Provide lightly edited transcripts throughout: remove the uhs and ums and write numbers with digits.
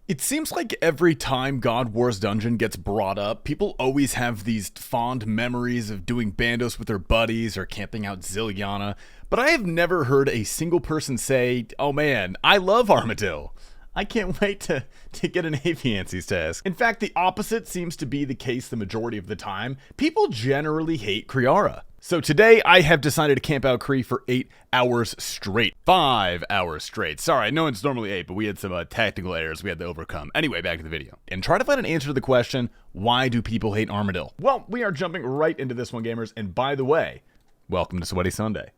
It seems like every time God Wars Dungeon gets brought up, people always have these fond memories of doing bandos with their buddies or camping out Zilliana, but I have never heard a single person say, oh man, I love Armadillo. I can't wait to get an Aviansies task. In fact, the opposite seems to be the case the majority of the time. People generally hate Kriara. So today I have decided to camp out Kree for 8 hours straight. 5 hours straight. Sorry, I know it's normally 8, but we had some technical errors we had to overcome. Anyway, back to the video. And try to find an answer to the question, why do people hate Armadillo? Well, we are jumping right into this one, gamers. And by the way, welcome to Sweaty Sunday.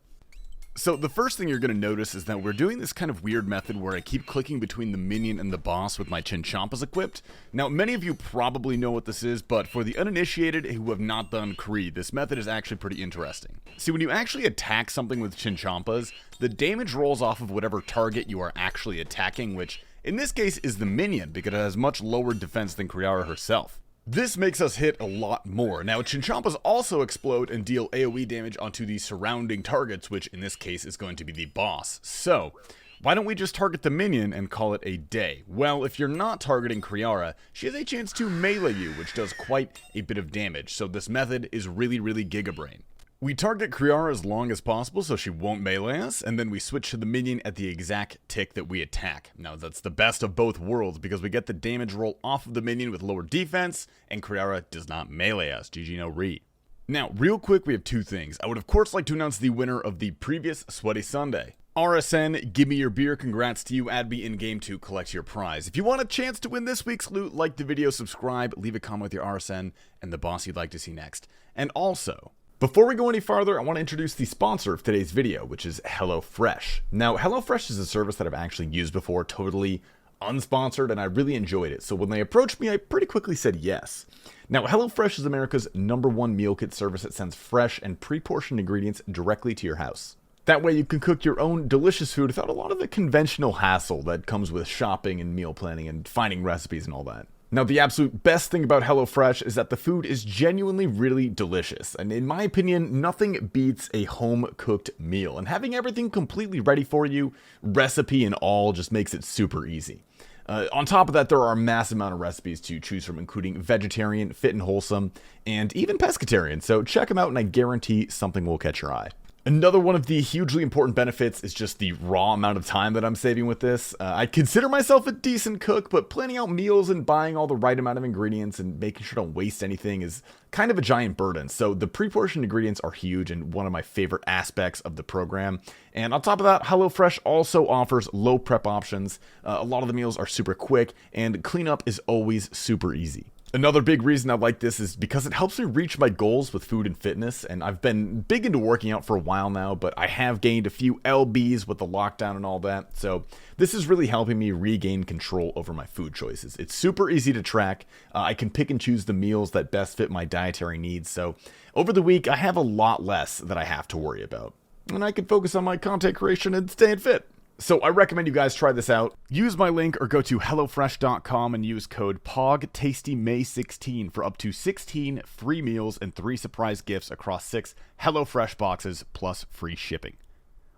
So the first thing you're going to notice is that we're doing this kind of weird method where I keep clicking between the minion and the boss with my Chinchompas equipped. Now, many of you probably know what this is, but for the uninitiated who have not done Kree, this method is actually pretty interesting. See, when you actually attack something with Chinchompas, the damage rolls off of whatever target you are actually attacking, which in this case is the minion because it has much lower defense than Kriara herself. This makes us hit a lot more. Now, Chinchompas also explode and deal AoE damage onto the surrounding targets, which in this case is going to be the boss. So, why don't we just target the minion and call it a day? Well, if you're not targeting Kriara, she has a chance to melee you, which does quite a bit of damage. So this method is really gigabrain. We target Kriara as long as possible so she won't melee us, and then we switch to the minion at the exact tick that we attack. Now that's the best of both worlds because we get the damage roll off of the minion with lower defense, and Kriara does not melee us. GG no re. Now, real quick, we have two things. I would of course like to announce the winner of the previous Sweaty Sunday. RSN, give me your beer, congrats to you, add me in-game to collect your prize. If you want a chance to win this week's loot, like the video, subscribe, leave a comment with your RSN, and the boss you'd like to see next. And also, before we go any farther, I want to introduce the sponsor of today's video, which is HelloFresh. Now, HelloFresh is a service that I've actually used before, totally unsponsored, and I really enjoyed it. So when they approached me, I pretty quickly said yes. Now, HelloFresh is America's #1 meal kit service that sends fresh and pre-portioned ingredients directly to your house. That way you can cook your own delicious food without a lot of the conventional hassle that comes with shopping and meal planning and finding recipes and all that. Now, the absolute best thing about HelloFresh is that the food is genuinely really delicious, and in my opinion, nothing beats a home-cooked meal, and having everything completely ready for you, recipe and all, just makes it super easy. On top of that, there are a massive amount of recipes to choose from, including vegetarian, fit and wholesome, and even pescatarian, so check them out and I guarantee something will catch your eye. Another one of the hugely important benefits is just the raw amount of time that I'm saving with this. I consider myself a decent cook, but planning out meals and buying all the right amount of ingredients and making sure I don't waste anything is kind of a giant burden. So the pre-portioned ingredients are huge and one of my favorite aspects of the program. And on top of that, HelloFresh also offers low prep options. A lot of the meals are super quick and cleanup is always super easy. Another big reason I like this is because it helps me reach my goals with food and fitness, and I've been big into working out for a while now, but I have gained a few lbs with the lockdown and all that, so this is really helping me regain control over my food choices. It's super easy to track. I can pick and choose the meals that best fit my dietary needs, so over the week I have a lot less that I have to worry about, and I can focus on my content creation and staying fit. So I recommend you guys try this out. Use my link or go to HelloFresh.com and use code POGTASTYMAY16 for up to 16 free meals and 3 surprise gifts across 6 HelloFresh boxes plus free shipping.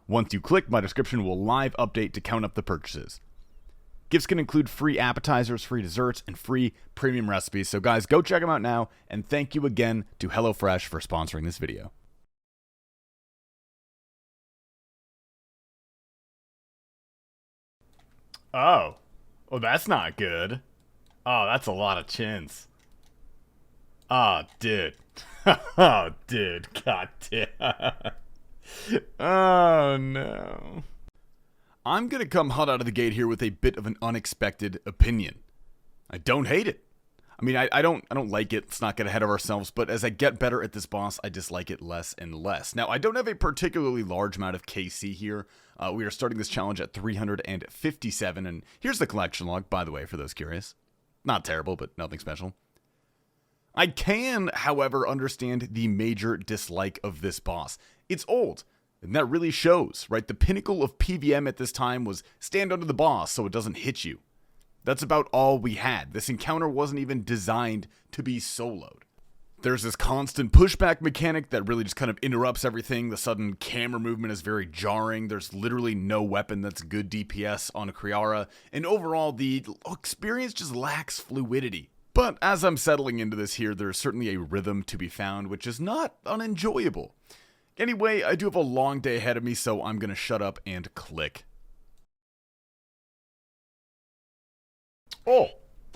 Once you click, my description will live update to count up the purchases. Gifts can include free appetizers, free desserts, and free premium recipes. So guys, go check them out now, and thank you again to HelloFresh for sponsoring this video. Oh. Well, that's not good. Oh, that's a lot of chins. Oh, dude. Oh, dude. God damn. Oh, no. I'm gonna come hot out of the gate here with a bit of an unexpected opinion. I don't hate it. I mean, I don't like it. Let's not get ahead of ourselves, but as I get better at this boss, I dislike it less and less. Now, I don't have a particularly large amount of KC here. We are starting this challenge at 357, and here's the collection log, by the way, for those curious. Not terrible, but nothing special. I can, however, understand the major dislike of this boss. It's old, and that really shows, right? The pinnacle of PvM at this time was stand under the boss so it doesn't hit you. That's about all we had. This encounter wasn't even designed to be soloed. There's this constant pushback mechanic that really just kind of interrupts everything. The sudden camera movement is very jarring. There's literally no weapon that's good DPS on a Kriara, and overall the experience just lacks fluidity. But as I'm settling into this here, there's certainly a rhythm to be found, which is not unenjoyable. Anyway, I do have a long day ahead of me, so I'm gonna shut up and click. Oh,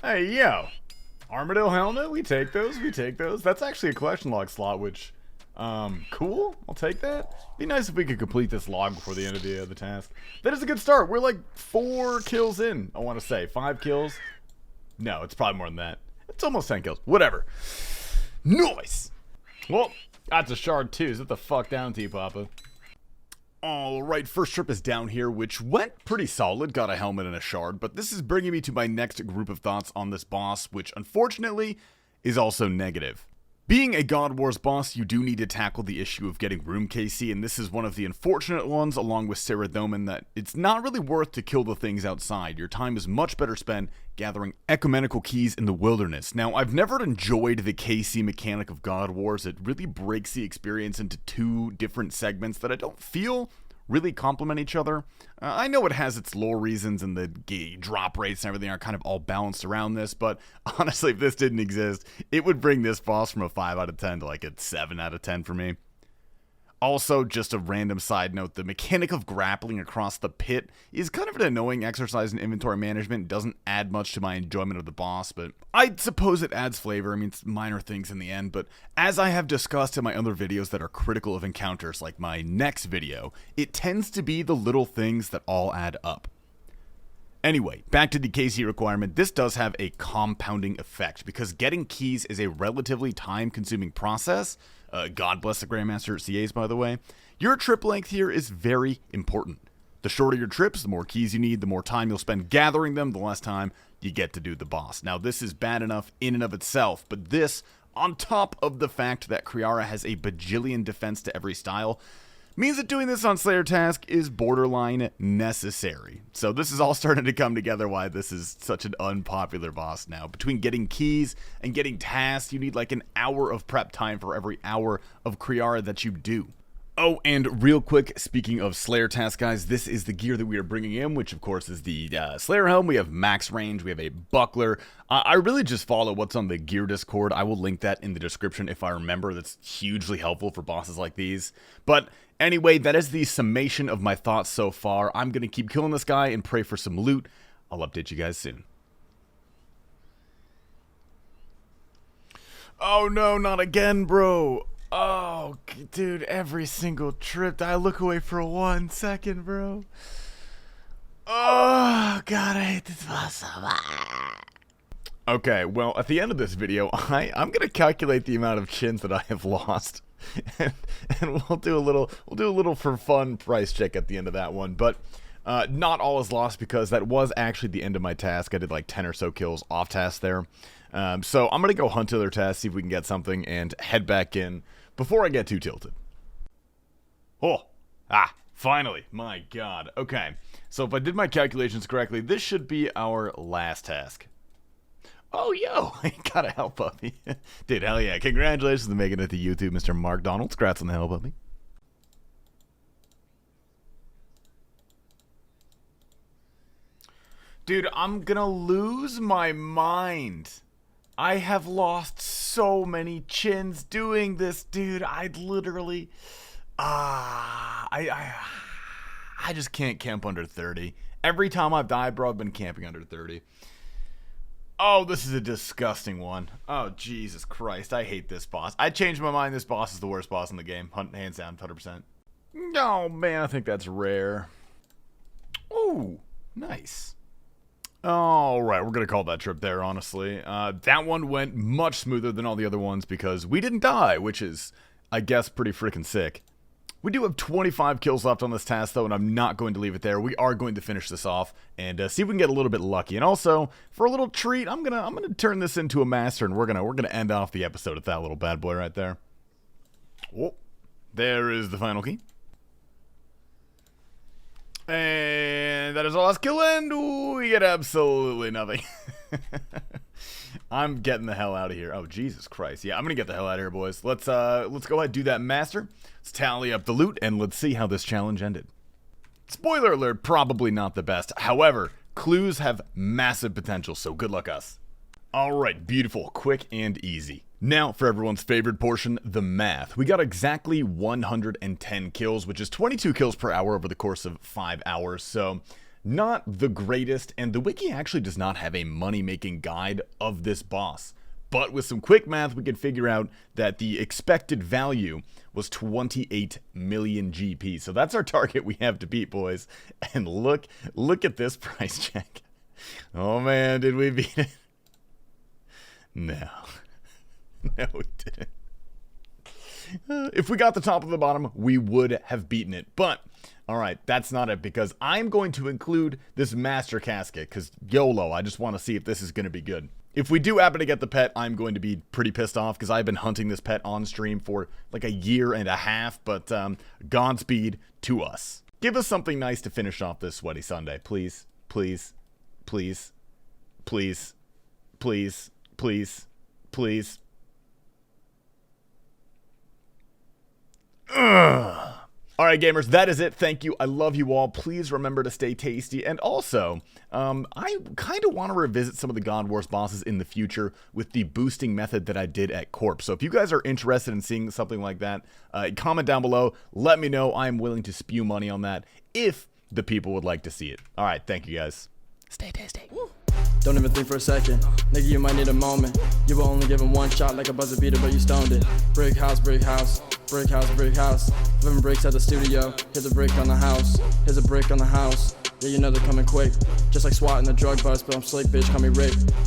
hey, yo. Armadillo helmet, we take those. That's actually a collection log slot, which, cool. I'll take that. Be nice if we could complete this log before the end of the task. That is a good start. We're like 4 kills in, I want to say. 5 kills? No, it's probably more than that. It's almost 10 kills. Whatever. Nice. Well, that's a shard too. Sit the fuck down, T-Papa. Alright, first trip is down here, which went pretty solid, got a helmet and a shard, but this is bringing me to my next group of thoughts on this boss, which unfortunately is also negative. Being a God Wars boss, you do need to tackle the issue of getting room KC, and this is one of the unfortunate ones, along with Saradomin, that it's not really worth to kill the things outside. Your time is much better spent gathering ecumenical keys in the wilderness. Now, I've never enjoyed the KC mechanic of God Wars. It really breaks the experience into 2 different segments that I don't feel really complement each other. I know it has its lore reasons and the drop rates and everything are kind of all balanced around this, but honestly, if this didn't exist, it would bring this boss from a 5 out of 10 to like a 7 out of 10 for me. Also, just a random side note, the mechanic of grappling across the pit is kind of an annoying exercise in inventory management. It doesn't add much to my enjoyment of the boss, but I suppose it adds flavor. I mean, it's minor things in the end, but as I have discussed in my other videos that are critical of encounters, like my next video, it tends to be the little things that all add up. Anyway, back to the KC requirement. This does have a compounding effect, because getting keys is a relatively time-consuming process. God bless the Grandmaster at CAs, by the way. Your trip length here is very important. The shorter your trips, the more keys you need, the more time you'll spend gathering them, the less time you get to do the boss. Now, this is bad enough in and of itself, but this, on top of the fact that Kriara has a bajillion defense to every style, means that doing this on Slayer task is borderline necessary. So this is all starting to come together why this is such an unpopular boss now. Between getting keys and getting tasks, you need like an hour of prep time for every hour of Kriara that you do. Oh, and real quick, speaking of Slayer tasks, guys, this is the gear that we are bringing in, which of course is the Slayer helm. We have max range, we have a buckler. I really just follow what's on the gear Discord. I will link that in the description if I remember. That's hugely helpful for bosses like these. But anyway, that is the summation of my thoughts so far. I'm going to keep killing this guy and pray for some loot. I'll update you guys soon. Oh no, not again, bro. Oh, dude, every single trip, I look away for 1 second, bro. Oh, God, I hate this boss so much. Okay, well, at the end of this video, I'm gonna calculate the amount of chins that I have lost, and we'll do a little for fun price check at the end of that one. But not all is lost, because that was actually the end of my task. I did like 10 or so kills off task there. So I'm gonna go hunt other tasks, see if we can get something, and head back in before I get too tilted. Finally, my God. Okay, so if I did my calculations correctly, this should be our last task. Oh, yo, I got a help puppy. Dude, hell yeah. Congratulations on making it to YouTube, Mr. Mark Donald. Congrats on the help puppy. Dude, I'm gonna lose my mind. I have lost so many chins doing this, dude. I'd literally... I just can't camp under 30. Every time I've died, bro, I've been camping under 30. Oh, this is a disgusting one. Oh, Jesus Christ. I hate this boss. I changed my mind. This boss is the worst boss in the game. Hands down, 100%. Oh, man, I think that's rare. Ooh, nice. Alright, we're going to call that trip there, honestly. That one went much smoother than all the other ones because we didn't die, which is, I guess, pretty freaking sick. We do have 25 kills left on this task, though, and I'm not going to leave it there. We are going to finish this off and see if we can get a little bit lucky. And also, for a little treat, I'm gonna turn this into a master, and we're gonna end off the episode with that little bad boy right there. Oh, there is the final key. And that is our last kill, and we get absolutely nothing. I'm getting the hell out of here. Oh, Jesus Christ. Yeah, I'm gonna get the hell out of here, boys. Let's go ahead and do that master. Let's tally up the loot, and let's see how this challenge ended. Spoiler alert, probably not the best. However, clues have massive potential, so good luck us. Alright, beautiful, quick and easy. Now, for everyone's favorite portion, the math. We got exactly 110 kills, which is 22 kills per hour over the course of 5 hours, so not the greatest, and the wiki actually does not have a money-making guide of this boss. But with some quick math, we can figure out that the expected value was 28 million GP. So that's our target we have to beat, boys. And look at this price check. Oh man, did we beat it? No. No, we didn't. If we got the top of the bottom, we would have beaten it. But, alright, that's not it, because I'm going to include this master casket, because YOLO, I just want to see if this is going to be good. If we do happen to get the pet, I'm going to be pretty pissed off, because I've been hunting this pet on stream for like 1.5 years, but Godspeed to us. Give us something nice to finish off this sweaty Sunday, please, please, please, please, please, please, please. Ugh. Alright gamers, that is it. Thank you. I love you all. Please remember to stay tasty. And also, I kind of want to revisit some of the God Wars bosses in the future with the boosting method that I did at Corp. So if you guys are interested in seeing something like that, comment down below. Let me know. I am willing to spew money on that if the people would like to see it. Alright, thank you guys. Stay tasty. Don't even think for a second, nigga, you might need a moment. You were only given one shot like a buzzer beater, but you stoned it. Brick house, brick house, brick house, brick house. 11 bricks at the studio, here's a brick on the house, here's a brick on the house. Yeah, you know they're coming quick, just like SWAT in the drug bust, but I'm slick, bitch, call me Rick.